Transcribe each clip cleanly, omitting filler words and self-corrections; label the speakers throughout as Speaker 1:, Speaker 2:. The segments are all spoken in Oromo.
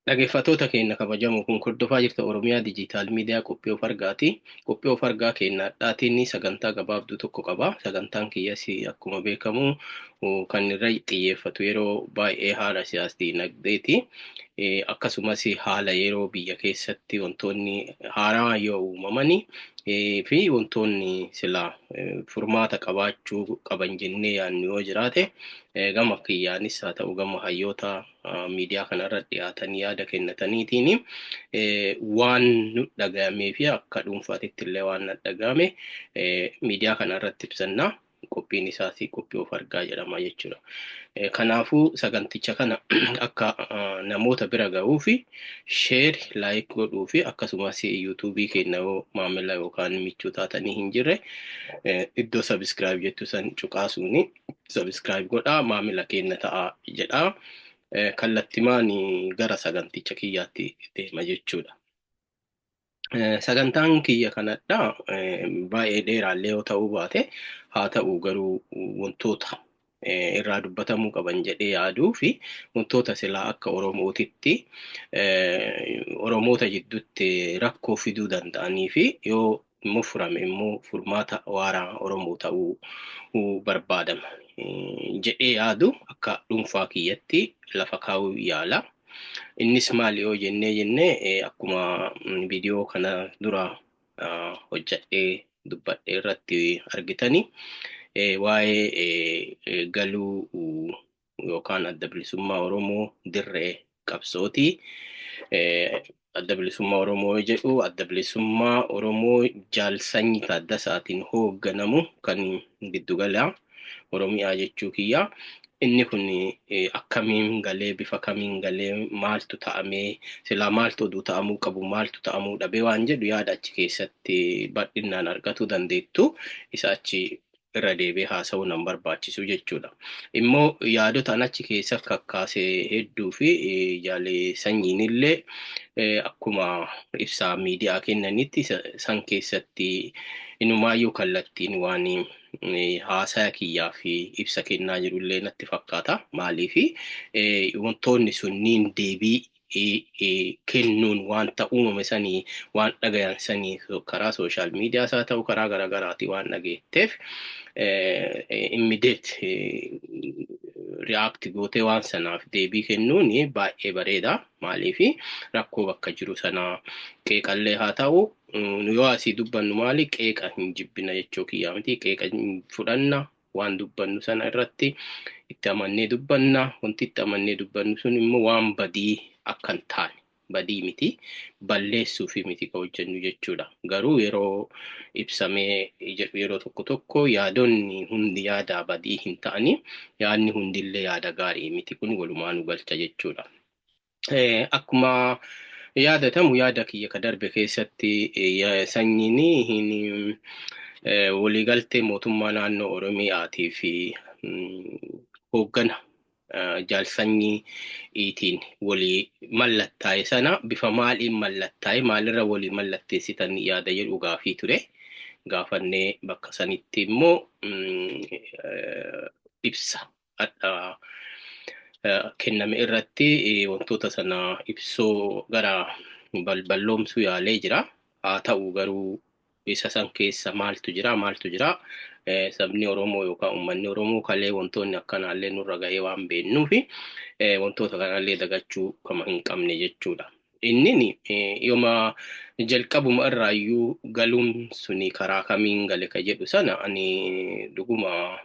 Speaker 1: Dhaggeeffattoota keenya kabajamoo kun hordofaa jirtu Oromiyaa Diijitaal Miidiyaa Qophii of Argaati. Qophii of Argaa keenyaadhaatiin sagantaa gabaabduu tokko qaba. Sagantaan kiyyas akkuma beekamu kan irra xiyyeeffatu yeroo baay'ee haala siyaas dinagdeeti. Akkasumas haala yeroo biyya keessatti wantoonni haaraa yoo uumamani fi wantoonni silaa furmaata qabaachuu qaban jennee yaadnu yoo jiraate gama kiyyaanis haa ta'u gama hayyoota miidiyaa kanarra dhiyaatanii yaada kennataniitiin waan nu dhaga'amee fi akka dhuunfaatitti illee waan nu dhaga'ame miidiyaa kanarratti ibsannaa. Qophiin isaas qophii of argaa jedhama jechuudha. Kanaafuu saganticha kana akka namoota bira ga'uu fi sheer laayik godhuu fi akkasumas yuutuubii keenya maamila yookaan michuu taatanii hin jirre iddoo sabiskiraayib jettu san cuqaasuuni sabiskiraayib godhaa maamila keenya ta'a jedhaa. Kallattimaan gara saganticha kiyyaatti deema jechuudha. Sagantaan kiyya kanadha baay'ee dheeraallee yoo ta'uu baate haa ta'u garuu wantoota irraa dubbatamuu qaban jedhee yaaduu fi wantoota silaa akka Oromootitti Oromoota jidduutti rakkoo fiduu danda'anii fi yoo immoo furame immoo furmaata waaraa Oromoo ta'uu barbaadama jedhee yaadu akka dhuunfaa kiyyatti lafa kaa'uu yaala. Innis maali yoo jennee akkuma viidiyoo kana dura hojjadhee dubbadhee irratti argitanii waa'ee galuu yookaan adda bilisummaa Oromoo dirree qabsooti. Adda bilisummaa Oromoo jedhu adda bilisummaa Oromoo Jaalsanyii Taaddasaatiin hoogganamu kan giddugala Oromiyaa jechuu kiyya. Inni kun akkamiin galee bifa kamiin galee maaltu ta'amee silaa maaltu oduu ta'amuu qabu maaltu ta'amuu dhabee waan jedhu yaada achi keessatti bal'inaan argachuu dandeettu isa achi irra deebi'ee haasa'uu nan barbaachisu jechuudha. Immoo yaadota achi keessa kakkaasee hedduu fi jaalee sanyiin illee akkuma ibsaa miidiyaa kennanitti san keessatti inumaayyuu kallattiin waan haasaa kiyyaa fi ibsa kennaa jirullee natti fakkaata. Maaliif wantoonni sunniin deebii kennuun wanta uumame sanii waan dhagayan sanii karaa sooshaal miidiyaas haa ta'u karaa garaagaraatii waan dhageetteef immediate react gootee waan sanaaf deebii kennuun baay'ee bareeda. Maaliif rakkoo bakka jiru sanaa qeeqallee haa ta'u nu yoo asii dubbannu maali qeeqa hin jibbina jechuu kiyyaa miti qeeqa fudhanna waan dubbannu sana irratti itti amannee dubbanna wanti itti amannee dubbannu sun immoo waan badii akka hin taane badii miti balleessuu fi miti kan hojjennu jechuudha. Garuu yeroo ibsamee yeroo tokko tokko yaadonni hundi yaada badii hin ta'ani yaadni hundillee yaada gaarii miti kun walumaa nu galcha jechuudha. Akkuma yaadatamu yaada kiyya ka darbe keessatti sanyiin waliigaltee mootummaa naannoo Oromiyaatii fi hooggana Jaalsanyiitiin walii mallattaa'e sana bifa maaliin mallattaa'e maalirra walii mallatteessitan yaada jedhu gaafii ture. Gaafannee bakka sanitti immoo ibsa kenname irratti wantoota sana ibsoo gara balballoomsuu yaalee jira. Haa ta'u garuu isa san keessa maaltu jira sabni Oromoo yookaan uummanni Oromoo kalee wantoonni akkanaallee nurra ga'ee waan beennuufi wantoota kanallee dagachuu kama hin qabne jechuudha. Inni yooma jalqabuma irraayyuu galuun suni karaa kamiin gale ka jedhu sana ani dhuguma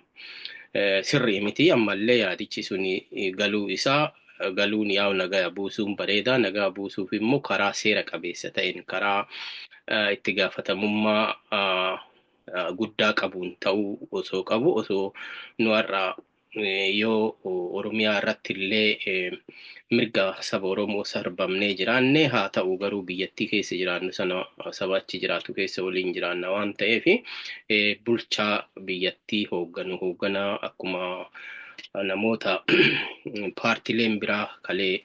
Speaker 1: sirrii miti ammallee yaadichi suni galuu isaa galuun yaa'u nagaa buusuun bareeda nagaa buusuuf immoo karaa seera qabeessa ta'een karaa itti gaafatamummaa guddaa qabuun ta'uu osoo qabu osoo nu har'a yoo Oromiyaa irratti illee mirga saba Oromoo sarbamnee jiraanne haa ta'u garuu biyyattii keessa jiraannu sana saba achi jiraatu keessa waliin jiraanna waan ta'eef bulchaa biyyattii hoogganaa akkuma namoota paartileen biraa kalee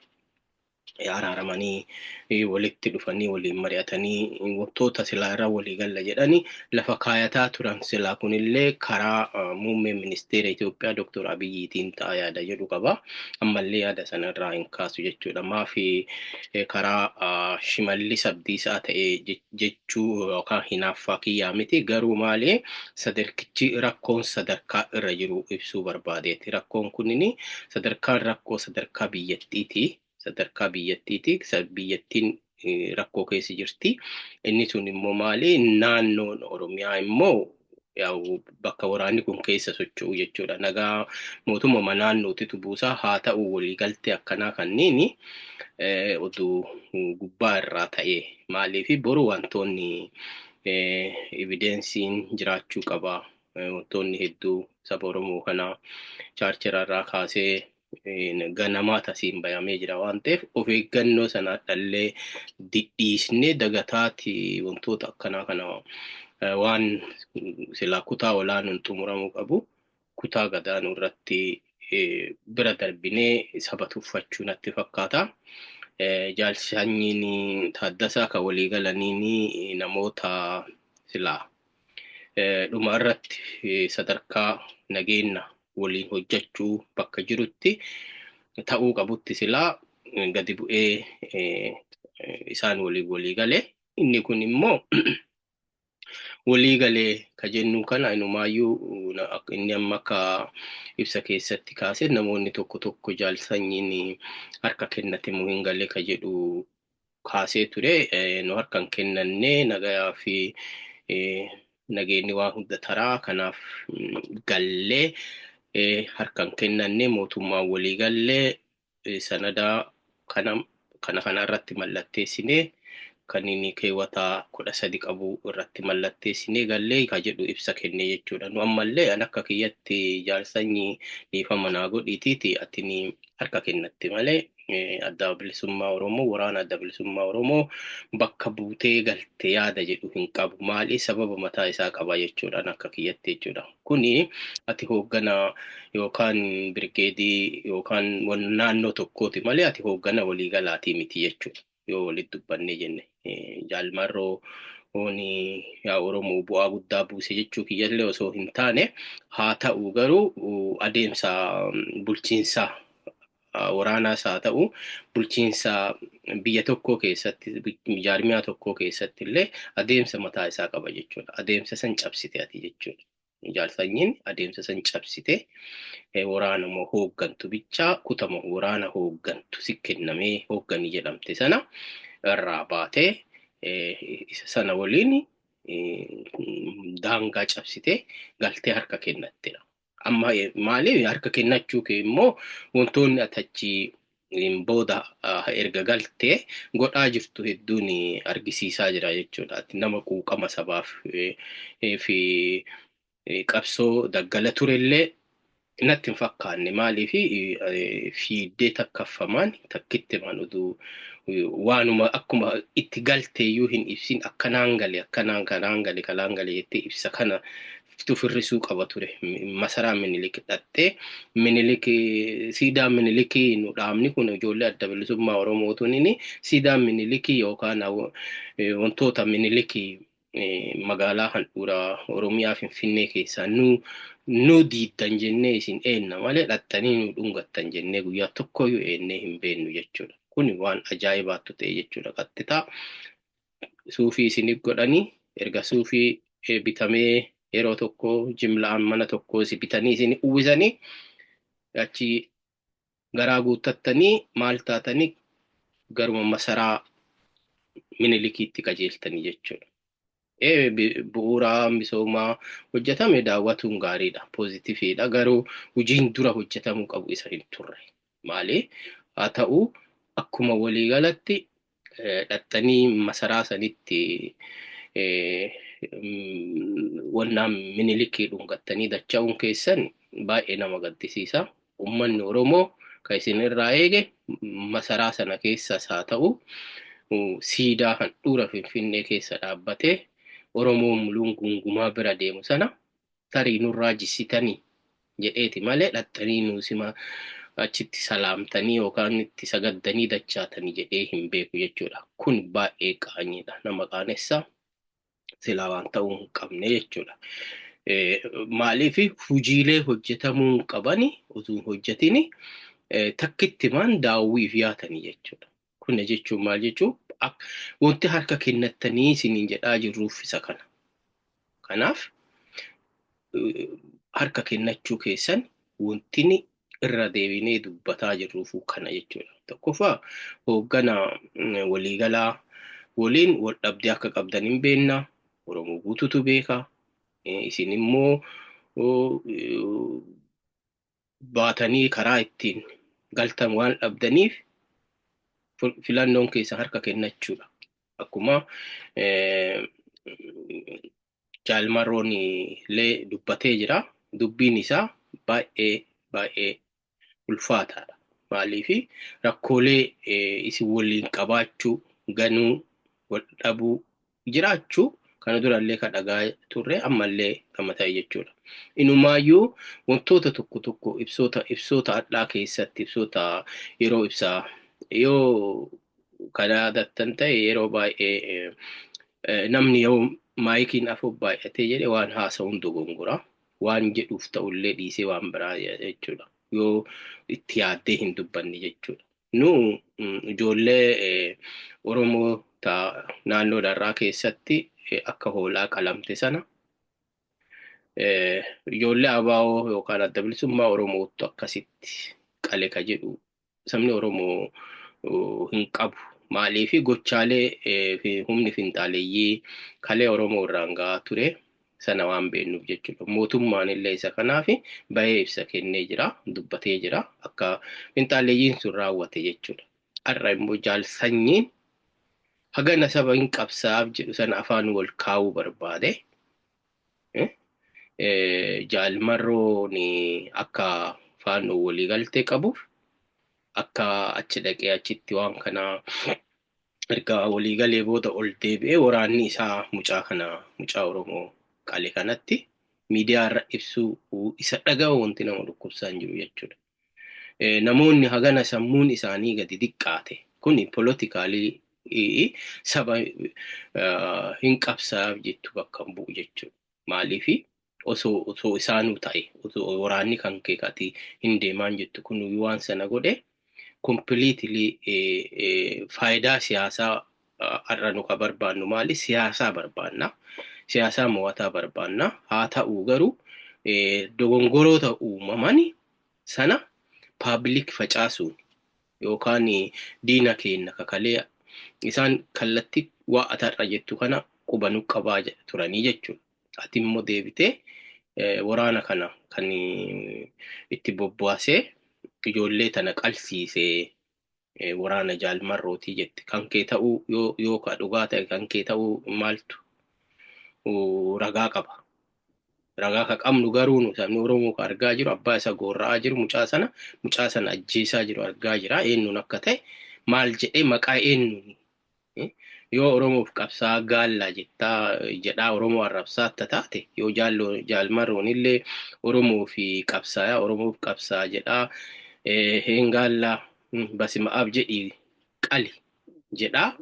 Speaker 1: araaramanii walitti dhufanii waliin mari'atanii wantoota silaa irra walii galla jedhanii lafa kaayataa turan silaa kunillee karaa muummee ministeera Itoophiyaa Dr. Abiyyiitiin ta'a yaada jedhu qaba. Ammallee yaada sanarraa hin kaasu jechuudha. Maafi karaa Shimallis Abdiisaa ta'e jechuu yookaan hinaaffaa kiyyaa miti garuu maali sadarkichi rakkoon sadarkaa irra jiru ibsuu barbaadeeti. Rakkoon kunini sadarkaan rakkoo sadarkaa biyyattiiti. Sadarkaa biyyattiiti. Biyyattiin rakkoo keessa jirti. Inni sun immoo maali? Naannoon Oromiyaa immoo bakka waraanni kun keessa socho'u jechuudha. Nagaa mootummaa naannootitu buusaa haa ta'u waliigaltee akkanaa kanneen oduu gubbaa irraa ta'e maaliif boru wantoonni evidensiin jiraachuu qaba. Wantoonni hedduu saba Oromoo kana chaarcherarraa kaasee ganamaa tasiin bayamee jira waan ta'eef of eeggannoo sanaa dhallee dhiisnee dagataati wantoota akkanaa kana waan silaa kutaa olaanoon xumuramuu qabu kutaa gadaanuu irratti bira darbinee saba tuffachuu natti fakkaata. Jaalsanyiin Taaddasaa kan walii galanii namoota silaa dhuma irratti sadarkaa nageenya waliin hojjechuu bakka jirutti ta'uu qabutti silaa gadi bu'ee isaan walii galee inni kun immoo walii galee ka jennu kana inumaayyuu inni amma akka ibsa keessatti kaase namoonni tokko jaalsanyiin harka kennate moo hin galee ka jedhu kaasee ture no harkan kennannee nagayaa fi nageenyi waan hunda taraa kanaaf gallee harkan kennannee mootummaan walii gallee sanadaa kana irratti mallatteessinee kan inni keewwataa 13 qabu irratti mallatteessinee gallee ka jedhu ibsa kennee jechuudha. Nu ammallee an akka kiyyatti jaalsanyii dhiifama naa godhiitiiti atini harka kennatte malee adda bilisummaa Oromoo waraana adda bilisummaa Oromoo bakka buutee galte yaada jedhu hin qabu. Maali sababa mataa isaa qaba jechuudha akka kiyyatti jechuudha. Kuni ati hooggana yookaan birgeedii yookaan naannoo tokkooti malee ati hooggana waliigalaatii miti jechuudha. Yoo walitti dubbannee jenne jaalmarroo yaa Oromoo bu'aa guddaa buuse jechuu kiyyallee osoo hin taane haa ta'u garuu adeemsa bulchiinsaa waraanaas haa ta'u bulchiinsa biyya tokko keessatti jaarmiyaa tokko keessatti illee adeemsa mataa isaa qaba jechuudha. Adeemsa san cabsite ati jechuudha. Jaalsanyiin adeemsa san cabsite waraana moo hooggantu bichaa kutama waraana hooggantu si kennamee hoogganii jedhamte sana irraa baatee sana waliin daangaa cabsite galtee harka kennattedha. Amma maali harka kennachuu kee immoo wantoonni atachi booda erga galtee godhaa jirtu hedduun argisiisaa jira jechuudha. Nama quuqama sabaaf fi qabsoo daggala turellee natti hin fakkaanne maaliif fiiddee takkaffamaan takkitti manutu waanuma akkuma itti galteeyyuu hin ibsin akkanaan gale jettee ibsa kana tufirrisuu qaba ture. Masaraa Minilik dhattee Minilik siidaa Minilik nu dhaabni kun ijoollee adda bilisummaa Oromootuun siidaa Minilik yookaan wantoota Minilik magaalaa handhuura Oromiyaa Finfinnee keessaa nu diiddan jennee isin eenna malee dhattanii nu dhungattan jennee guyyaa tokkoyyuu eennee hin beennu jechuudha. Kun waan ajaa'ibaatu ta'e jechuudha. Qattitaa suufii isinif godhanii erga suufii bitamee yeroo tokko jimlaan mana tokko si bitanii isin uwwisanii achi garaa guuttattanii maal taatanii garuma masaraa Minilikiitti qajeeltanii jechuudha. Bu'uuraa misoomaa hojjetame daawwatuun gaariidha, poozitiiviidha. Garuu hojiin dura hojjetamuu qabu isa hin turre. Maali? Haa ta'u akkuma waliigalatti dhattanii masaraa sanitti wannaan Minilikii dhungattanii dacha'uun keessan baay'ee nama gaddisiisa. Uummanni Oromoo kan isin irraa eege masaraa sana keessas haa ta'u siidaa handhuura Finfinnee keessa dhaabbatee Oromoon muluun gungumaa bira deemu sana tarii nurraa jissitanii jedheeti malee dhattanii nuusima achitti salaamtanii yookaan itti sagaddanii dachaatanii jedhee hin beeku jechuudha. Kun baay'ee qaanyiidha. Nama qaanessaa silaa waan ta'uu hin qabne jechuudha. Maaliif hojiilee hojjetamuu hin qabani osoo hojjetini takkitti maan daawwiif yaatanii jechuudha. Kun jechuun maal jechuun wanti harka kennattanii isiniin jedhaa jirruuf isa kana. Kanaaf harka kennachuu keessan wantini irra deebinee dubbataa jirruufu kana jechuudha. Tokkoffaa hoogganaa waliigalaa waliin wal dhabdee akka qabdan hin beekna. Oromoo guutuutu beeka. Isin immoo baatanii karaa ittiin galtan waan dhabdaniif filannoon keessa harka kennachuudha. Akkuma Jaalmarroon illee dubbatee jira. Dubbiin isaa baay'ee ulfaataadha. Maaliif rakkoolee isin waliin qabaachuu, ganuu, wal dhabuu jiraachuu kana durallee kan dhagaa turre ammallee kan ta'e jechuudha. Inumaayyuu wantoota tokko ibsoota addaa keessatti ibsoota yeroo ibsaa yoo kana dattan ta'e yeroo baay'ee namni yoo maayikiin afur baay'atee jedhe waan haasa'uun dogongora. Waan jedhuuf ta'ullee dhiisee waan biraa jechuudha. Yoo itti yaaddee hin dubbanne jechuudha. Nu ijoollee Oromoo naannoo darraa keessatti akka hoolaa qalamte sana ijoollee abaa'oo yookaan adda bilisummaa Oromootu akkasitti qale ka jedhu sabni Oromoo hin qabu. Maaliif gochaalee humni finxaaleeyyii kalee Oromoo irraan gahaa ture sana waan beennuuf jechuudha. Mootummaan illee isa kanaaf bahee ibsa kennee jira, dubbatee jira akka finxaaleeyyiin sun raawwate jechuudha. Har'a immoo jaalsanyiin hagana saba hin qabsaaf jedhu sana afaan wal kaa'uu barbaade. Jaalmarroon akka faanoo walii galtee qabuuf akka achi dhaqee achitti waan kana erga walii galee booda ol deebi'ee waraanni isaa mucaa Oromoo qale kanatti miidiyaa irra ibsuu isa dhaga'u wanti nama dhukkubsaa hin jiru jechuudha. Namoonni hagana sammuun isaanii gadi diqqaate kun politikaalii saba hin qabsaaf jettu bakka hin bu'u jechuudha. Maaliif osoo isaanuu ta'e osoo waraanni kan keekati hin deemaan jettu kun waan sana godhe completely faayidaa siyaasaa har'a nu ka barbaannu maali siyaasaa barbaanna. Siyaasaa mo'ataa barbaanna. Haa ta'uu garuu dogongoroota uumamani sana public facaasuun yookaan diina keenya kakalee isaan kallatti waa atarra jettu kana qubanuu qabaa turanii jechuudha. Ati immoo deebitee waraana kana kan itti bobbaasee ijoollee tana qalsiisee waraana Jaalmarrootii jette kan kee ta'uu yoo ka dhugaa ta'e kan kee ta'uu maaltu ragaa qaba. Ragaa ka qabnu garuu nu sabni Oromoo ka argaa jiru abbaa isa goorra'aa jiru mucaa sana ajjeesaa jiru argaa jira. Eenyuun akka ta'e maal jedhee maqaa eenyuun yoo Oromoof qabsaa gaallaa jedhaa Oromoo arrabsaatti taate yoo Jaalmarroon illee Oromoof qabsaa jedhaa gaallaa basima'aaf jedhii qali jedhaa.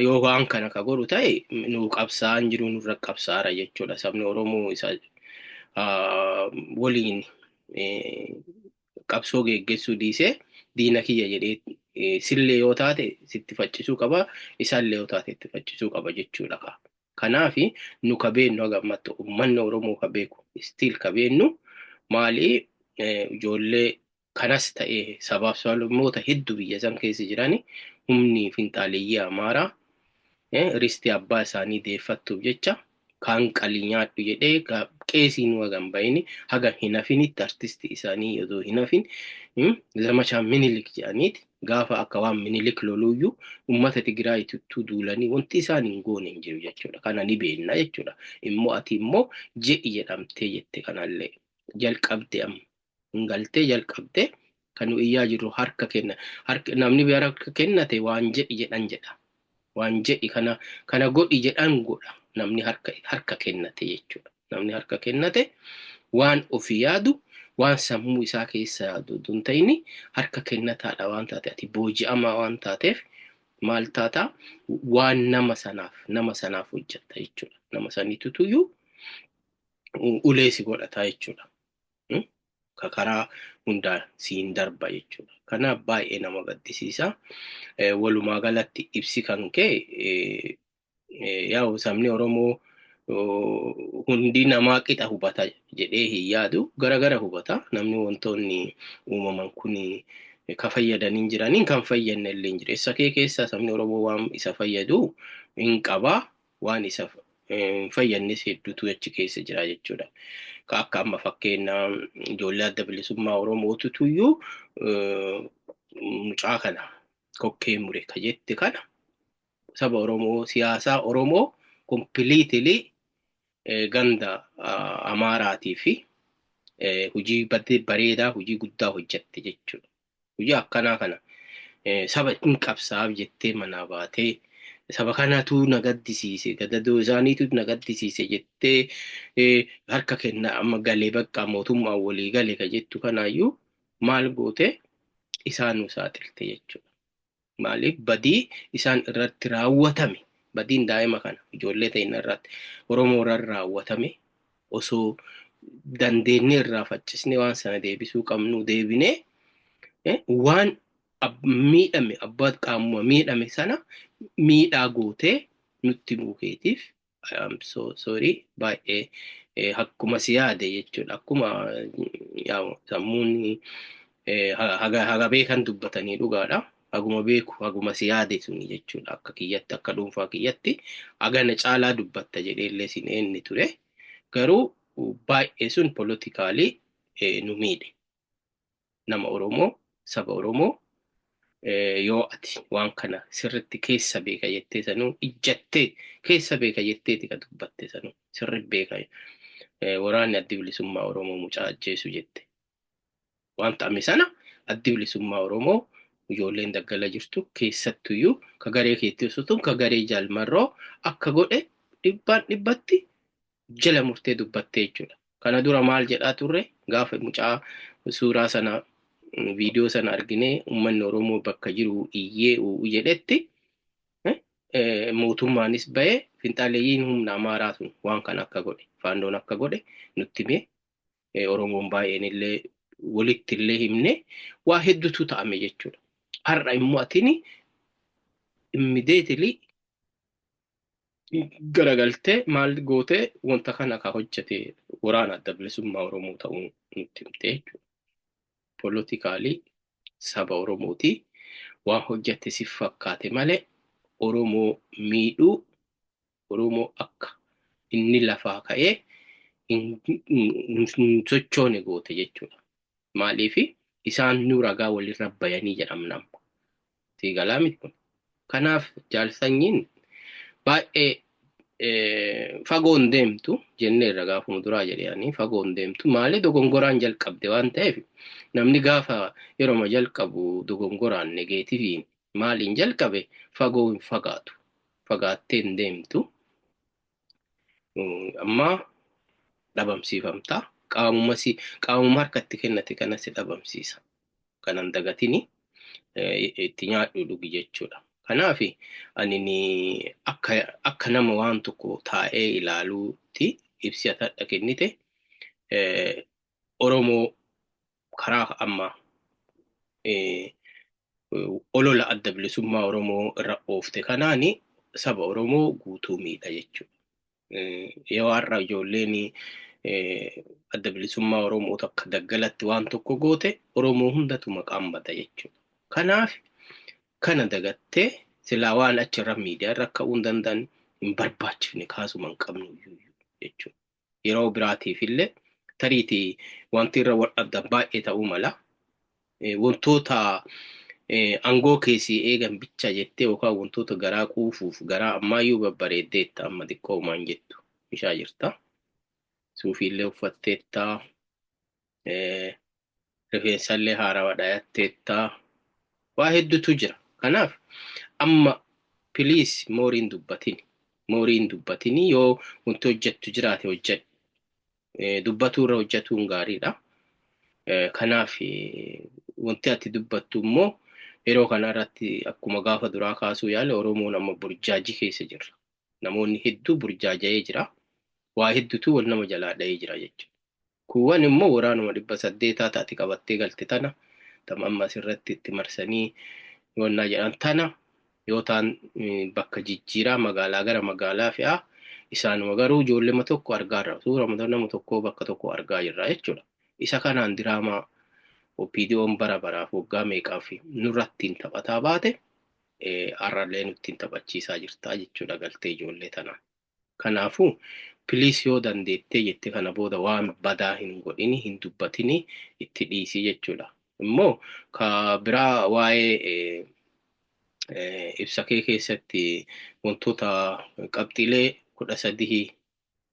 Speaker 1: Yoo waan kana ka godhu ta'e nu qabsaan jiru nurra qabsaara jechuudha. Sabni Oromoo isa waliin qabsoo geggeessuu dhiisee diina kiyya jedhee sillee yoo taate sitti faccisuu qaba, isaallee yoo taate itti faccisuu qaba jechuudha. Kanaaf nu ka beennu hagammattu uummanni Oromoo ka beeku stiil ka beennu maali ijoollee kanas ta'e sabaaf sablammoota hedduu biyya san keessa jirani humni finxaaleeyyii Amaaraa risti abbaa isaanii deeffattuuf jecha kan qalii nyaadhu jedhee qeesiin wagan bayini haga hin hafinitti artistii isaanii yoo hin hafin zamachaan Minilik jedhaniiti gaafa akka waan Minilik loluuyyuu uummata Tigraay tuttuu duulanii wanti isaan hin goone hin jiru jechuudha. Kana ni beekna jechuudha. Immoo ati immoo je'i jedhamtee jette kanallee jalqabde galtee jalqabde kan iyyaa jiru harka kenna. Namni biyya harka kennate waan je'i jedhan jedha. Waan je'i kana godhi jedhan godha. Namni harka kennate jechuudha. Namni harka kennate waan ofii yaadu waan sammuu isaa keessa yaadu hin ta'ini harka kennataadha waan taate ati booji'amaa waan taateef maal taata waan nama sanaaf hojjetta jechuudha. Nama sanitutuyyuu uleesi godhata jechuudha. Ka karaa hundaan siin darba jechuudha. Kanaaf baay'ee nama gaddisiisa. Walumaa galatti ibsi kan ka'e yaa'u sabni Oromoo hundi namaa qixa hubata jedhee hin yaadu gara hubata. Namni wantoonni uumaman kun ka fayyadanii jiraniin kan fayyadne illee hin jiru. Isa keessaa sabni Oromoo waan isa fayyadu hin qabaa waan isa fayyadnes hedduutu achi keessa jira jechuudha. Akka amma fakkeenya ijoollee adda bilisummaa Oromootutuyyuu mucaa kana kokkee mure ka jette kana saba Oromoo siyaasaa Oromoo kompiliitilii ganda Amaaraatii fi hojii bareedaa hojii guddaa hojjette jechuudha. Hojii akkanaa kana saba hin qabsaaf jettee manaa baatee saba kanatu na gaddisiise gadadoo isaaniitu na gaddisiise jettee harka kenna amma galee bakka mootummaa walii galee ka jettu kanaayyuu maal goote isaan nu saaxilte jechuudha. Maaliif badii isaan irratti raawwatame badiin daa'ima kana ijoollee ta'in irratti Oromoo irratti raawwatame osoo dandeenye irraa faccisne waan sana deebisuu qabnu deebinee waan miidhame abbaat qaamuma miidhame sana miidhaa gootee nutti muukeetiif sorry baay'ee akkuma si yaade jechuudha. Akkuma sammuun haga beekan dubbatanii dhugaadha. Haguma beeku haguma si yaade suni jechuudha. Akka kiyyatti akka dhuunfaa kiyyatti hagana caalaa dubbatta jedheellee sin eenni ture. Garuu baay'ee sun politikaalii nu miidhe. Nama Oromoo saba Oromoo yoo ati waan kana sirritti keessa beeka jettee sanuu ijjattee keessa beeka jetteeti ka dubbatte sanuu sirri beeka waraanni addi bilisummaa Oromoo mucaa ajjeesu jette. Waan ta'ame sana addi bilisummaa Oromoo ijoolleen daggala jirtu keessattuyyuu ka garee keetti usutuun ka garee jaalmarroo akka godhe dhibbatti jala murtee dubbattee jechuudha. Kana dura maal jedhaa turre gaafa mucaa suuraa sana viidiyoo sana argine uummanni Oromoo bakka jiru iyyee jedhetti mootummaanis ba'ee finxaaleeyyiin humna Amaaraa sun waan kana akka godhe faandoon akka godhe nutti himee Oromoon baay'een illee walitti illee himne waa hedduutu ta'ame jechuudha. Har'a immoo atini immediately garagaltee maal gootee wanta kana ka hojjete waraana adda bilisummaa Oromoo ta'uu nutti himte jechuudha. Politikaalii saba Oromooti waan hojjette si fakkaate malee Oromoo miidhuu Oromoo akka inni lafaa ka'ee hin sochoone goote jechuudha. Maaliif isaan nu ragaa walirra bayanii jedhamna. Siigalaa miti kun. Kanaaf jaalsanyiin baay'ee fagoon deemtu jennee ragaa fuulduraa jedhanii fagoon deemtu maali dogongoraan jalqabde waan ta'eef namni gaafa yeroo jalqabu dogongoraan negeetiviin maaliin jalqabe fagoo hin fagaatu fagaattee hin deemtu amma dhabamsiifamta qaamuma harkatti kennate kanas dhabamsiisa kanan dagatini itti nyaadhu dhugi jechuudha. Kanaaf ani akka nama waan tokko taa'ee ilaaluutti ibsi atadha kennite Oromoo karaa amma olola adda bilisummaa Oromoo irra oofte kanaani saba Oromoo guutuu miidha jechuudha. Yoo har'a ijoolleen adda bilisummaa Oromoo akka daggalatti waan tokko goote Oromoo hundatu maqaan bada jechuudha. Kanaaf kana dagattee silaa waan achirra miidiyaa irra ka'uu danda'an hin barbaachifne kaasuma hin qabnu jechuudha. Yeroo biraatiif illee tariitii wanti irra wal dhabdan baay'ee ta'uu mala. Wantoota angoo keessii eegan bicha jettee yookaan wantoota garaa quufuuf garaa ammaayyuu babbareeddeetta amma xiqqoo uumaan jettu bishaa jirta. Suufiillee uffatteetta. Rifeensallee haarawaa dhayatteetta. Waa hedduutu jira. Kanaaf amma piliis mooriin dubbatini yoo wanti hojjettu jiraate hojjedhu. Dubbatuu irra hojjetuun gaariidha. Kanaaf wanti ati dubbattu immoo yeroo kanarratti akkuma gaafa duraa kaasuu yaale Oromoon amma burjaajii keessa jirra. Namoonni hedduu burjaaja'ee jira. Waa hedduutu wal nama jalaa dha'ee jira jechuudha. Kuuwwan immoo waraanuma 800 taati qabattee galte tana amma asirratti itti marsanii yoonnaa jedhan tana yoo ta'an bakka jijjiiraa magaalaa gara magaalaa fe'aa isaanuma garuu ijoollema tokko argaarra suurama nama tokkoo bakka tokko argaa jirra jechuudha. Isa kanaan diraamaa OPDO'n bara baraaf waggaa meeqaaf nurrattiin taphataa baate har'allee nuttiin taphachiisaa jirtaa jechuudha galtee ijoollee tanaan. Kanaafuu piliis yoo dandeettee jette kana booda waan badaa hin godhini hin dubbatini itti dhiisii jechuudha. Immoo ka biraa waa'ee ibsa kee keessatti wantoota qabxiilee 13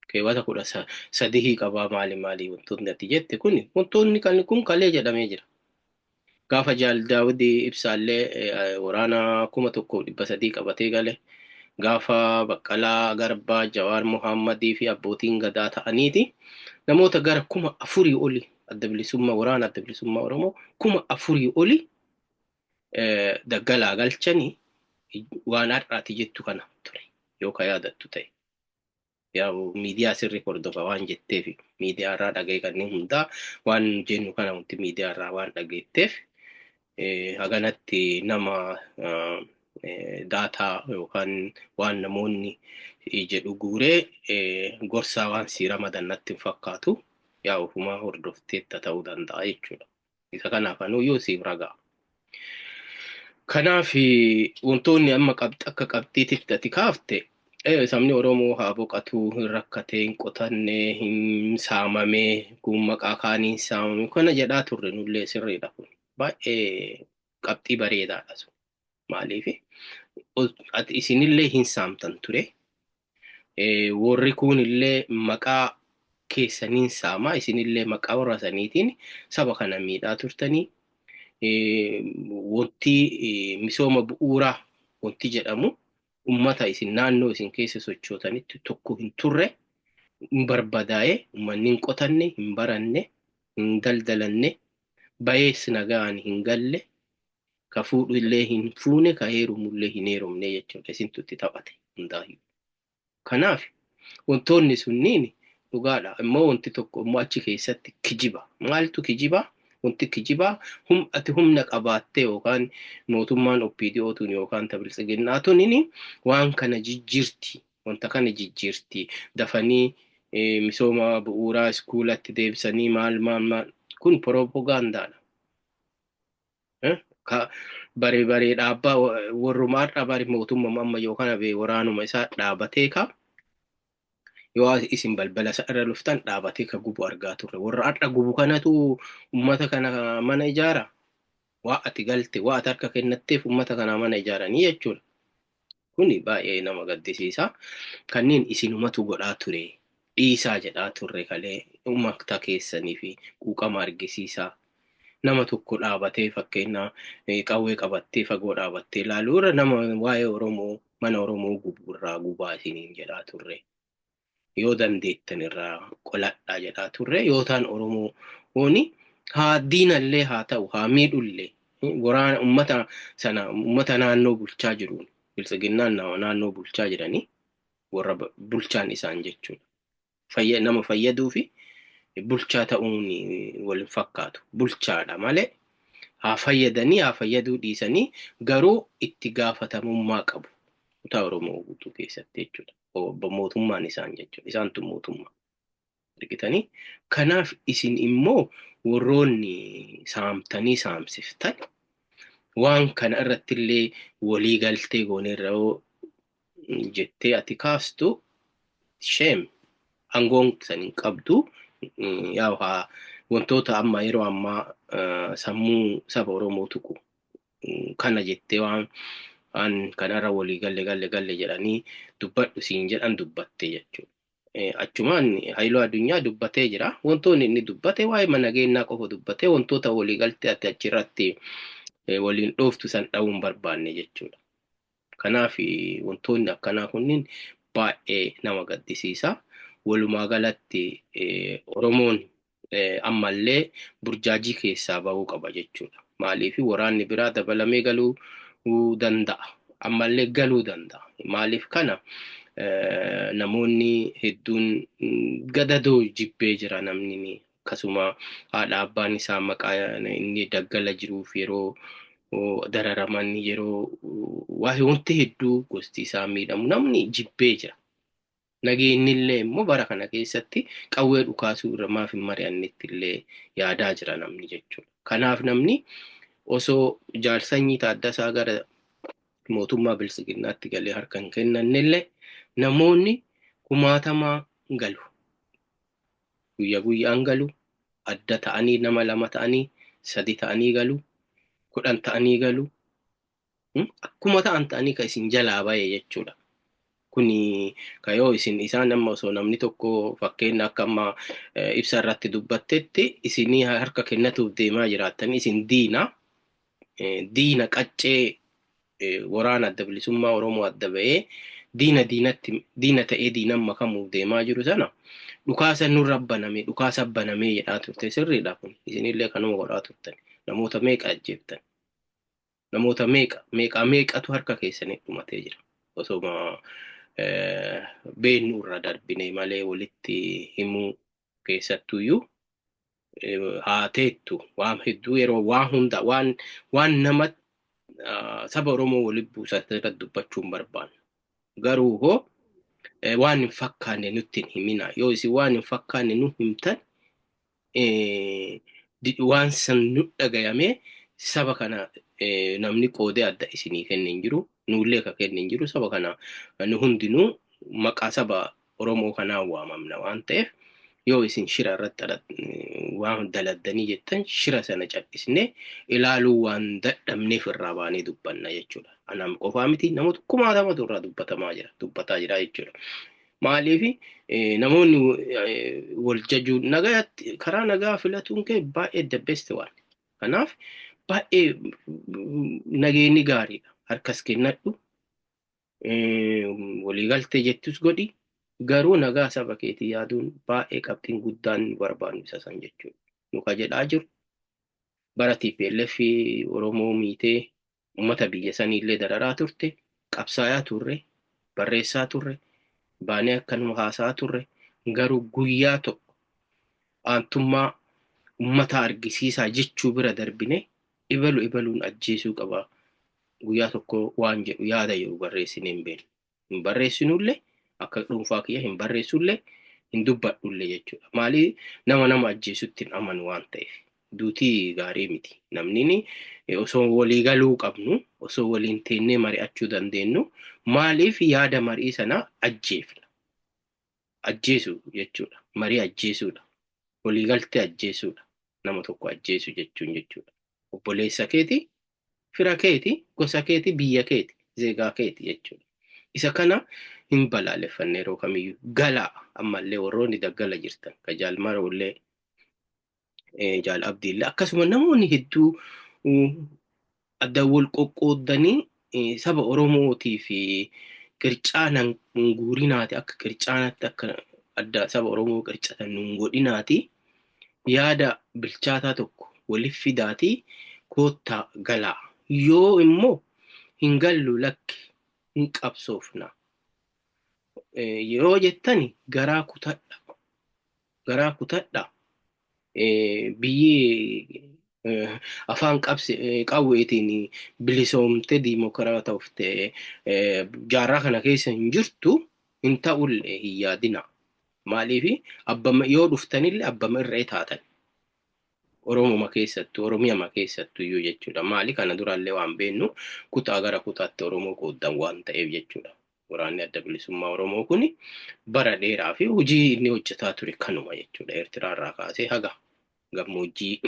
Speaker 1: keewwata 13 qabaa maali wantoonni ati jette kun wantoonni kun kalee jedhamee jira. Gaafa Jaal Daawud ibsaallee waraana 1300 qabatee gale. Gaafa Baqqalaa Garbaa Jawaar Muhammadii fi abbootiin gadaa ta'aniiti namoota gara 4,000 oli adda bilisummaa waraana adda bilisummaa Oromoo 4,000 oli daggalaa galchanii waan har'aati jettu kana ture yookaan yaadattu ta'e. Yaa miidiyaa sirrii hordofa waan jetteef miidiyaa irraa dhaga'ee kanneen hundaa waan jennu kana wanti miidiyaa irraa waan dhageetteef haganatti nama daataa yookaan waan namoonni jedhu guuree gorsaa waan si ramadannatti hin fakkaatu yaa ofumaa hordofteetta ta'uu danda'a jechuudha. Isa kanaaf anuyyuu siif ragaa. Kanaaf wantoonni amma akka qabxiititti ati kaafte sabni Oromoo haa boqatu hin rakkatee hin qotannee hin saamamee kun maqaa kaaniin saamame kana jedhaa turre nullee sirriidha kun baay'ee qabxii bareedaadha sun. Maaliif isinillee hin saamtan ture warri kunillee maqaa keessaniin saamaa isinillee maqaa warra saniitiin saba kana miidhaa turtanii wanti misooma bu'uuraa wanti jedhamu ummata isin naannoo isin keessa sochootanitti tokko hin turre hin barbadaa'e uummanni hin qotanne hin baranne hin daldalanne bayees nagaan hin galle ka fuudhu illee hin fuune ka heerumullee hin heerumne jechuudha isintu itti taphate hundaayyuu. Kanaaf wantoonni sunniin dhugaadha immoo wanti tokko immoo achi keessatti kijiba maaltu kijiba wanti kijibaa ati humna qabaattee yookaan mootummaan OPDO'tuun yookaan Biltsiginnaatuun waan kana jijjiirti wanta kana jijjiirti dafanii misooma bu'uuraa iskuulatti deebisanii maal kun propagaandaadha. Bare dhaabbaa warrumaa dhaabaa mootummaa amma yookaan abee waraanuma isaa dhaabatee ka yoo isin balbala irra luftan dhaabatee ka gubu argaa turre warra har'a gubu kanatu ummata kana mana ijaara waa ati galte waa ati harka kennatteef ummata kana mana ijaaranii jechuudha. Kuni baay'ee nama gaddisiisa kanneen isinumatu godhaa ture dhiisaa jedhaa turre kalee ummata keessanii fi quuqama argisiisaa. Nama tokko dhaabatee fakkeenya qawwee qabattee fagoo dhaabattee ilaaluu irra nama waa'ee Oromoo mana Oromoo guburraa gubaa isiniin jedhaa turre. Yoo dandeettan irraa qoladhaa jedhaa turre yoo ta'an Oromooni haa diinallee haa ta'u haa miidhullee waraana ummata naannoo bulchaa jiruun Biltsiginnaan naannoo bulchaa jiranii warra bulchaan isaan jechuudha. Nama fayyaduu fi bulchaa ta'uun wal fakkaatu bulchaadha malee haa fayyadanii haa fayyaduu dhiisanii garuu itti gaafatamummaa qabu kutaa Oromoo guutuu keessatti jechuudha. Mootummaan isaan jechuudha isaantu mootummaa argitanii. Kanaaf isin immoo warroonni saamtanii saamsiftan waan kana irratti illee walii galtee gooneerra jettee ati kaastu sheem aangoon saniin qabdu. Yaa wantoota amma yeroo ammaa sammuu saba Oromoo tuqu kana jettee waan kanarra walii galle jedhanii dubbadhu siin jedhan dubbattee jechuudha. Achumaan Haayiluu Addunyaa dubbatee jira wantoonni inni dubbate waa'ee mana geenyaa qofa dubbatee wantoota walii galtee ati achirratti waliin dhooftu san dha'uun barbaanne jechuudha. Kanaaf wantoonni akkanaa kunniin baay'ee nama gaddisiisa. Walumaa galatti Oromoon ammallee burjaajii keessaa bahuu qaba jechuudha. Maaliif waraanni biraa dabalamee galuu danda'a. Ammallee galuu danda'a. Maaliif kana namoonni hedduun gadadoo jibbee jira namni akkasuma haadha abbaan isaa maqaa inni daggala jiruuf yeroo dararaman yeroo wanti hedduu gosti isaa miidhamu namni jibbee jira. Nageenyi illee immoo bara kana keessatti qawwee dhukaasuu irra maaf hin mari'annetti illee yaadaa jira namni jechuudha. Kanaaf namni osoo jaarsanyii Taaddasaa gara mootummaa bilisiginnaatti galee harka hin kennannellee namoonni kumaatamaa galu. Guyyaa guyyaan galu. Adda ta'anii nama lama ta'anii 3 ta'anii galu. 10 ta'anii galu. Akkuma ta'anii kan isin jalaa bahe jechuudha. Kuni kayoo isaan amma osoo namni tokko fakkeenya akka amma ibsa irratti dubbattetti isinii harka kennatuuf deemaa jiraattan isin diina qaccee waraana adda bilisummaa Oromoo adda bahee diina ta'ee diinan makamuuf deemaa jiru sana dhukaasa nurra banamee jedhaa turte sirriidha kun isinillee kanuma godhaa turtan namoota meeqa ajjeeftan namoota meeqatu harka keessanii dhumatee jira osoo beennu irra darbine malee walitti himuu keessattuyyuu haateettu waan hedduu yeroo waan hunda waan nama saba Oromoo walitti buusatee dubbachuun barbaanna. Garuu hoo waan hin fakkaanne nutti hin himina. Yoo isin waan hin fakkaanne nu himtan waan san nu dhagayamee saba kana namni qoodee adda isinii kenne hin jiru. Nullee ka kenne hin jiru saba kana nu hundinuu maqaa saba Oromoo kanaa waamamna waan ta'eef yoo isin shira irratti waan daladdanii jettan shira sana callisnee ilaaluu waan dadhabneef irraa baanee dubbanna jechuudha. Anam qofaa miti namoota kumaatamatu irraa dubbataa jira jechuudha. Maaliif namoonni wal jajuu karaa nagaa filatuun kee baay'ee the best waan. Kanaaf baay'ee nageenyi gaariidha. Harkas kennadhu waliigaltee jettus godhi. Garuu nagaa saba keetii yaaduun baay'ee qabxiin guddaan barbaannu isa san jechuudha. Nuka jedhaa jiru bara TPLF Oromoo miitee uummata biyya saniillee dararaa turte, qabsaayaa turre, barreessaa turre, baanee akkanuma haasaa turre. Garuu guyyaa tokko aantummaa uummata argisiisaa jechuu bira darbine ibaluun ajjeesuu qaba. Guyyaa tokko waan jedhu yaada yeroo barreessinee hin beeknu. Hin barreessinullee akka dhuunfaa kiyya hin barreessullee hin dubbadhullee jechuudha. Maali nama ajjeesutti hin amanu waan ta'eef duutii gaarii miti. Namni osoo walii galuu qabnu osoo waliin teennee mari'achuu dandeenyu maaliif yaada marii sana ajjeefna? Ajjeesu jechuudha. Marii ajjeesuudha. Waliigaltee ajjeesuudha. Nama tokko ajjeesu jechuudha. Obboleessa keeti, fira keeti, gosa keeti, biyya keeti, zeegaa keeti jechuudha. Isa kana hin balaaleffanne yeroo kamiyyuu galaa ammallee warroonni daggala jirtan ka jaalmarollee jaal abdiillee akkasuma namoonni hedduu adda wal qoqqoodanii saba Oromootii fi qircaanan guurinaati akka qircaanatti akka adda saba Oromoo qircatan nun godhinaati yaada bilchaataa tokko waliif fidaati koottaa galaa yoo immoo hin gallu lakki hin qabsoofna. Yeroo jettani garaa kutadha biyyi afaan qawweetiin bilisoomte diimokiraata ufte jaarraa kana keessa hin jirtu hin ta'ullee hin yaadina. Maaliif yoo dhuftanillee abbama irree taatan Oromoma keessattuu Oromiyama keessattuu iyyuu jechuudha. Maali kana durallee waan beennu kutaa gara kutaatti Oromoo qooddan waan ta'eef jechuudha. Waraanni adda bilisummaa Oromoo kuni bara dheeraa fi hojii inni hojjetaa ture kanuma jechuudha. Eertiraa irraa kaasee haga gammoojjii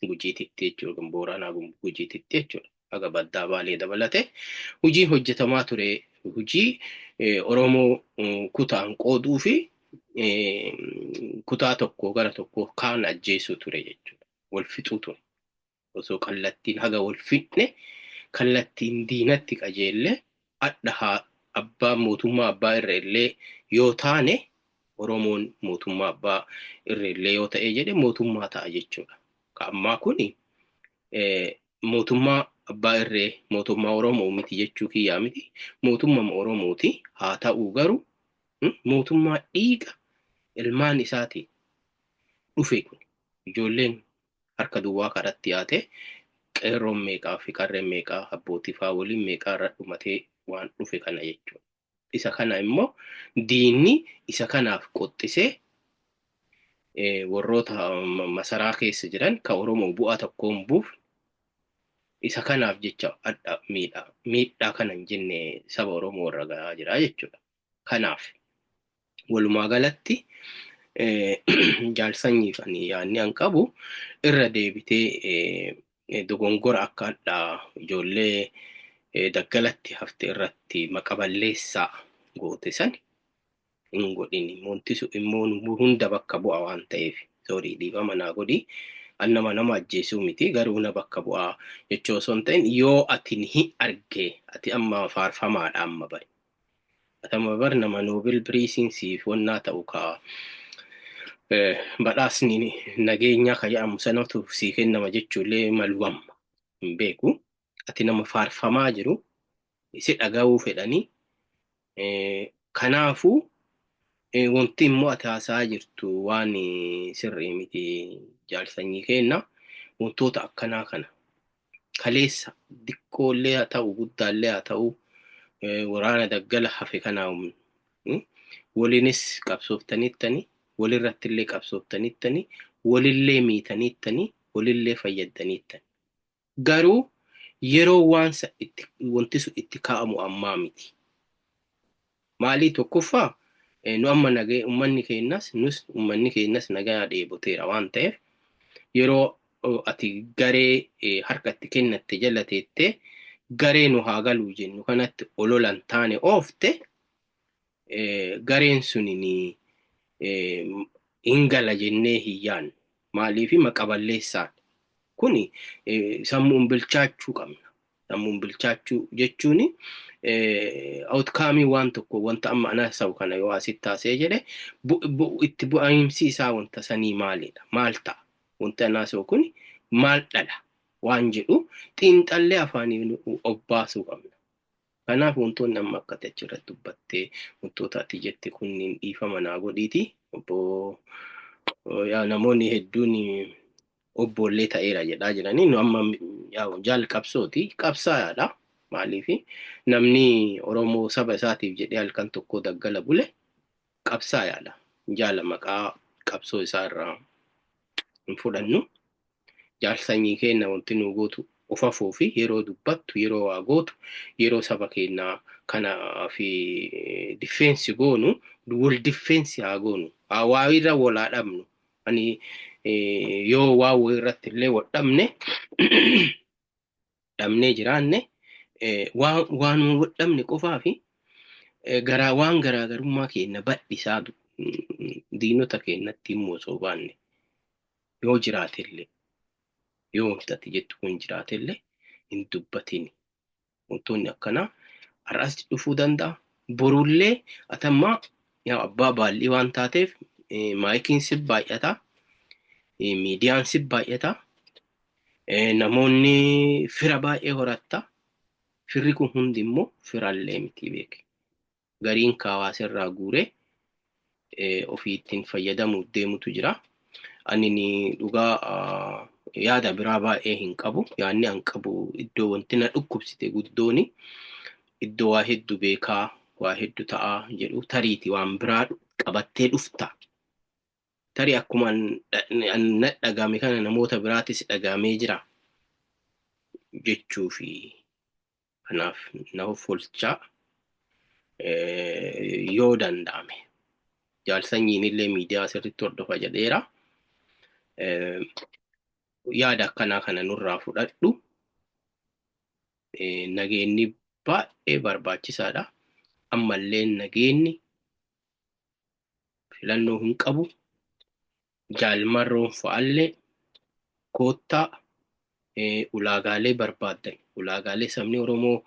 Speaker 1: gujiititti jechuudha. Booranaa gujiititti jechuudha. Haga baddaa baalee dabalate hojii hojjetamaa ture. Hojii Oromoo kutaan qooduu fi kutaa tokko gara tokko kaan ajjeesuu ture jechuudha. Wal fixuu ture. Osoo kallattiin haga wal fixne kallattiin diinatti qajeelle adda abbaa mootummaa abbaa irra illee yoo taane Oromoon mootummaa abbaa irreellee yoo ta'e jedhe mootummaa ta'a jechuudha. Ka ammaa kuni mootummaa abbaa irree mootummaa Oromoo miti jechuu kiyyaa miti. Mootummaa Oromooti haa ta'u garuu mootummaa dhiiga ilmaan isaatiin dhufe kun ijoolleen harka duwwaa kadhatti yaate qeerroon meeqaa fi qarreen meeqaa abbootii faa waliin meeqaa irra dhumatee waan dhufe kana jechuudha. Isa kana immoo diinni isa kanaaf qoxxisee warroota masaraa keessa jiran ka Oromoo bu'aa tokkoon buuf isa kanaaf jecha adda miidhaa kana hin jenne saba Oromoo warra gahaa jira jechuudha. Kanaaf walumaa galatti jaalsanyiif ani yaanni an qabu irra deebitee dogongora akka addaa ijoollee daggalatti hafte irratti maqaballeessaa goote sani hin godhin montisu immoo hunda bakka bu'a waan ta'eef soorii dhiifama naa godhi annama nama ajjeesuu miti garuu na bakka bu'aa jechoo osoo hin ta'in yoo ati ni arge ati amma faarfamaadha amma bari atama bar nama Nobel Prize siif wannaa ta'u ka badhaasni nageenya ka jedhamu sanatu sii kennama jechuullee maluwamma hin beeku ati nama faarfamaa jiru isi dhaga'uu fedhanii kanaafuu wanti immoo ati haasaa jirtu waan sirrii miti jaalsanyii kenna wantoota akkanaa kana kaleessa diqqoollee haa ta'u guddaallee haa ta'u waraana daggala hafe kanaa waliinis qabsooftaniittanii walirrattillee qabsooftaniittanii walillee miitaniittanii walillee fayyadaniittanii garuu yeroo waansa wanti sun itti kaa'amu ammaa miti. Maalii tokkoffaa nu amma nagee ummanni keenyas nus ummanni keenyas nagaa dheeboteera waan ta'eef yeroo ati garee harka itti kennatte jala teettee garee nu haa galuu jennu kanatti ololan taane oofte gareen suni ingala jennee hiyyaan maaliifi maqaballeessaan kuni sammuun bilchaachuu qabna. Sammuun bilchaachuu jechuuni outcome waan tokko wanta amma ana sawu kana yoo asitti taasee jedhe itti bu'aansi isaa wanta sanii maalidha maal ta'a wanta ana sawu kuni maal dhala waan jedhu xiinxallee afaanii obbaasuu qabna. Kanaaf wantoonni amma akka achirratti dubbattee wantoota ati jette kunniin dhiifama naa godhiiti obbo yaa namoonni hedduun obboollee ta'eera jedhaa jiranii nu amma yaa jaal qabsooti qabsaayaadha. Maaliifi namni Oromoo saba isaatiif jedhee halkan tokko daggala bule qabsaayaadha. Jaala maqaa qabsoo isaa irraa hin fudhannu. Jaalsanyii keenya wanti nu gootu ofafuu fi yeroo dubbattu yeroo waa gootu yeroo saba keenyaa kana fi difeensi goonu wal difeensi haa goonu. Waa irra wal haa dhabnu. Ani yoo waa irratti illee wal dhabne dhabnee jiraanne waan wadhamne qofaa fi waan garaagarummaa keenya badhisaa diinota keenyatti immoo soobaanne yoo jiraatellee yoo wantati jettu kun jiraatellee hin dubbatin wantoonni akkanaa har'as dhufuu danda'a borullee atammaa yaa abbaa baallii waan taateef maayikiin si baay'ata miidiyaan si baay'ata namoonni fira baay'ee horatta. Firri kun hundi immoo firallee miti beeke. Gariin kaawwaasirraa guuree ofii ittiin fayyadamuuf deemutu jira. Ani dhugaa yaada biraa baay'ee hin qabu. Yaadni an qabu iddoo wanti na dhukkubsite guddooni. Iddoo waa hedduu beekaa, waa hedduu ta'aa jedhu tariiti waan biraa qabattee dhufta. Tarii akkuma na dhagame kana namoota biraatis dhagamee jira jechuufi. Kanaaf na folchaa yoo danda'ame jaalsanyiin illee miidiyaa sirriitti hordofa jedheera yaada akkanaa kana nurraa fudhadhu nageenyi baay'ee barbaachisaadha ammallee nageenyi filannoo hin qabu jaalmarroon fa'allee koottaa ulaagaalee barbaadan ulaagaalee sabni Oromoo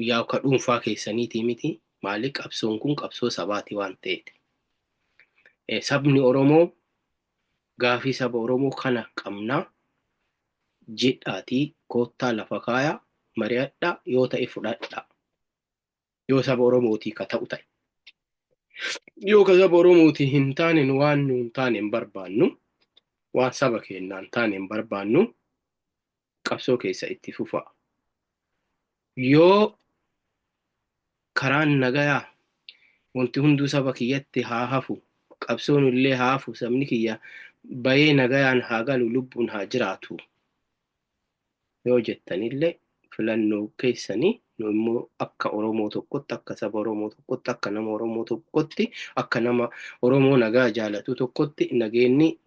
Speaker 1: yaa ka dhuunfaa keessaniitii miti maaliif qabsoon kun qabsoo sabaati waan ta'eef sabni Oromoo gaafii saba Oromoo kana qabnaa jedhaatii koottaa lafa kaayaa mari'adhaa yoo ta'e fudhadhaa. Yoo saba Oromootii ka ta'u ta'e. Yoo ka saba Oromootii hin taane waan nu hin taane hin barbaannu, waan saba keenyaa hin taane hin barbaannu, qabsoo keessa itti fufaa. Yoo karaan nagayaa wanti hunduu saba kiyyatti haa hafu, qabsoon illee haa hafu, sabni kiyya bayee nagayaan haa galu, lubbuun haa jiraatu. Yoo jettanillee filannoo keessanii nu immoo akka Oromoo tokkotti, akka saba Oromoo tokkotti, akka nama Oromoo tokkotti, akka nama Oromoo nagaa jaalatu tokkotti nageenni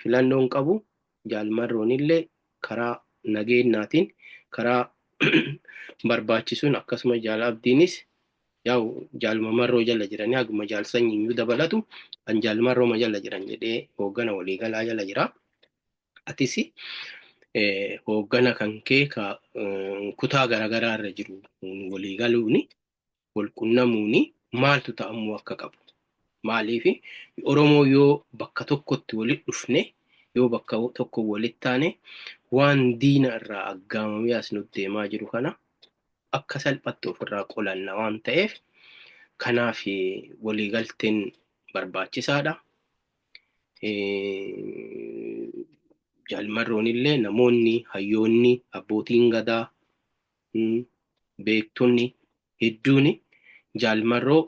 Speaker 1: filannoon qabu. Jaalmarroonillee karaa nageenyaatiin karaa barbaachisuun akkasuma jaalabdiinis yaa'u jaalmamarroo jala jiranii haguma jaalsanyiin dabalatu kan jaalmarrooma jala jiran jedhee hooggana waliigalaa jala jira. Atis hooggana kan kee kutaa garaagaraa irra jiru waliigaluuni walqunnamuuni maaltu ta'amuu akka qabu. Maaliif Oromoo yoo bakka tokkotti walitti dhufne yoo bakka tokko walitti taane waan diina irraa aggaamamee as nutti deemaa jiru kana akka salphatti ofirraa qolanna waan ta'eef kanaaf waliigalteen barbaachisaadha. Jaalmarroonillee namoonni hayyoonni abbootiin gadaa beektonni hedduun jaalmarroo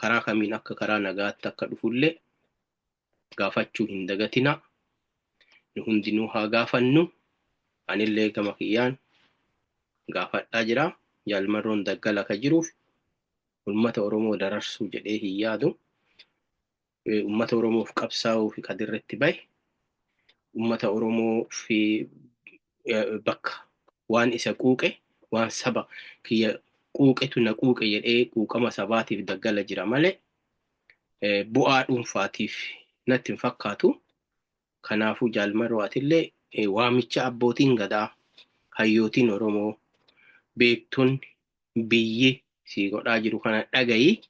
Speaker 1: karaa kamiin akka karaa nagaatti akka dhufullee gaafachuu hin dagatina. Nu hundinuu haa gaafannu. Anillee gama kiyyaan gaafadhaa jira. Jaalmarroon daggala ka jiruuf uummata Oromoo dararsuu jedhee hin yaadu. Uummata Oromoof qabsaa'uu fi qadirratti bahe. Uummata Oromoo fi bakka waan isa quuqe, waan saba kiyya quuqetu na quuqe jedhee quuqama sabaatiif daggala jira malee bu'aa dhuunfaatiif natti hin fakkaatu. Kanaafuu jaalmarroo atillee waamicha abbootiin gadaa, hayyootiin Oromoo, beektonni biyyi sii godhaa jiru kana dhagayi.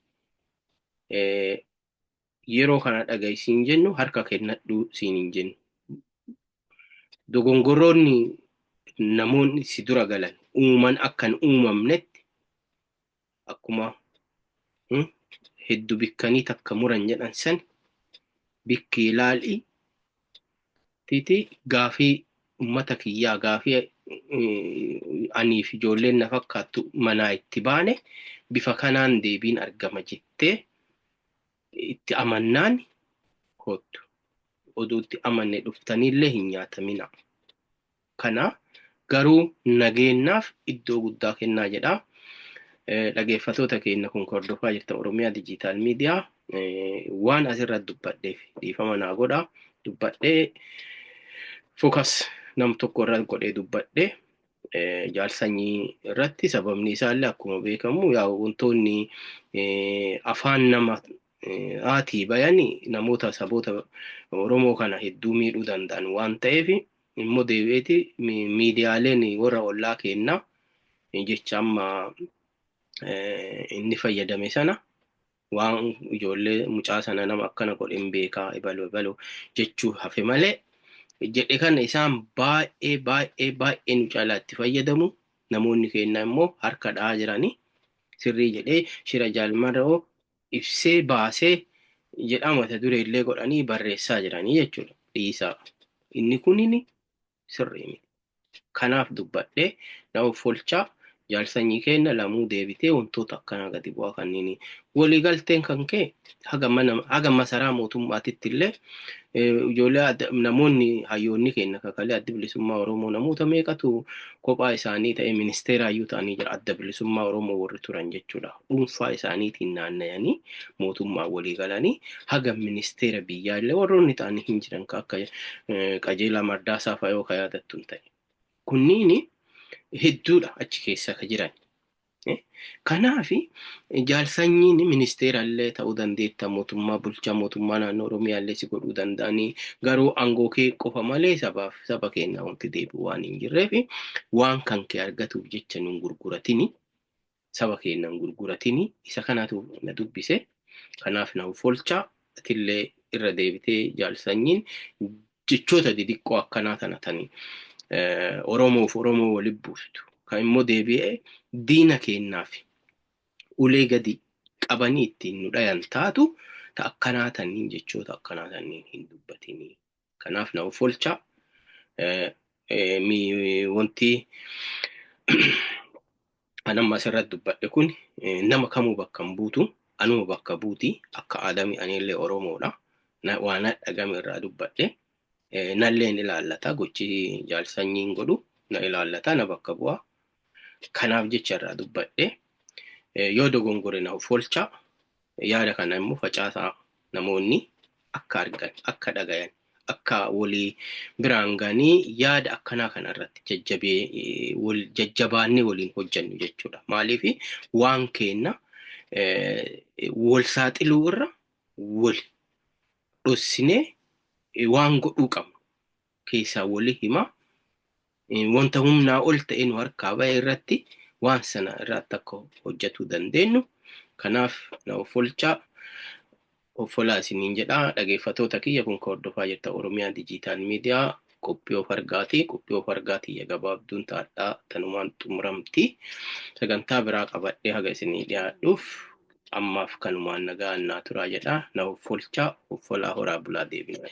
Speaker 1: Yeroo kana dhagayi siin jennu harka kennadhuu siin hin jennu. Dogongoroonni namoonni si dura galan uuman akkan uumamnetti akkuma hedduu bikkanii takka muran jedhan san bikki ilaalii titi gaafii uummata kiyyaa gaafii aniif ijoolleen na fakkaattu manaa itti baane bifa kanaan deebiin argama jettee itti amannaan kottu. Oduu itti amanne dhuftanillee hin nyaatamina. Kana garuu nageenyaaf iddoo guddaa kennaa jedha. Dhageeffatoota keenya kun hordofaa jirta Oromiyaa Digital Media waan asirra dubbadheef dhiifama naa godha. Dubbadhee focus nam tokko irra godhee dubbadhee jaalsanyii irratti sababni isaallee akkuma beekamu yaa wantoonni afaan nama aatii bayani namoota saboota Oromoo kana hedduu miidhuu danda'an waan ta'eef immoo deebi'eeti miidiyaaleen warra ollaa kennaa jecha amma inni fayyadame sana waan ijoollee mucaa sana nama akkana godhen beekaa ibaloo jechuu hafe malee jedhe kana isaan baay'ee nu caalaatti fayyadamu. Namoonni keenya immoo harka dhahaa jiranii sirrii jedhee shira jaalmarroo ibsee baasee jedha mata duree illee godhanii barreessaa jiranii jechuudha. Dhiisaa inni kunini sirrii miti. Kanaaf dubbadhee nama folchaa jaalsanyii keenya lamuu deebitee wantoota akkana gadi bu'aa kanneen waliigalteen kan ka'e haga masaraa mootummaatitti illee ijoollee namoonni hayyoonni keenya kakalee adda bilisummaa Oromoo namoota meeqatu kophaa isaanii ta'e ministeeraayyuu ta'anii jira. Adda bilisummaa Oromoo warri turan jechuudha. Dhuunfaa isaaniitiin naanna'anii mootummaa waliigalanii haga ministeera biyyaallee warroonni ta'anii hin jiran akka qajeelaa Mardaasaa fa'aa yoo yaadattu hin ta'e. Kunniini hedduudha achi keessa ka jiran. Kanaaf jaalsanyiin ministeerallee ta'uu dandeetta, mootummaa bulchaa mootummaa naannoo Oromiyaallee si godhuu danda'anii garuu aangoo kee qofa malee saba keenya wanti deebi'u waan hin jirreef waan kan kee argatuuf jecha nun gurguratini saba keenyaan gurguratini isa kanaatu na dubbise. Kanaaf na folchaa atillee irra deebitee jaalsanyiin jechoota didiqqoo akkanaa tanatanii Oromoof Oromoo waliin buustu. Kan immoo deebi'ee diina kennaaf ulee gadi qabanii ittiin nu dhayan taatu ta akkanaa taniin jechoota akkanaa taniin hin dubbatinii. Kanaaf na of oolchaa. Wanti anamma asirratti dubbadhe kun nama kamuu bakka hin buutu. Anuma bakka buuti akka aadami anillee Oromoodha. Waan dhagame irraa dubbadhe. Nalleen ilaallata gochi jaalsanyiin godhu na ilaallata na bakka bu'a. Kanaaf jecha irraa dubbadhe. Yoo dogongore na of oolchaa. Yaada kana immoo facaasaa namoonni akka argan akka dhagayan akka walii biraan ganii yaada akkanaa kanarratti jajjabaannee waliin hojjennu jechuudha. Maaliif waan kenna wal saaxiluu irra wal dhossinee waan godhuu qabnu keessaa walii hima wanta humnaa ol ta'e nu harkaa ba'e irratti waan sana irratti akka hojjetuu dandeenyu. Kanaaf na of oolchaa. Offolaa isiniin jedhaa dhageeffatoota kiyya kun hordofaa jirta Oromiyaa Dijiitaal Miidiyaa qophii of argaati. Qophii of argaatii gabaabduun taadhaa tanumaan xumuramti. Sagantaa biraa qabadhee haga isinii dhiyaadhuuf ammaaf kanumaan nagaan naa turaa jedhaa. Na of oolchaa. Offolaa horaa bulaa deebinaa.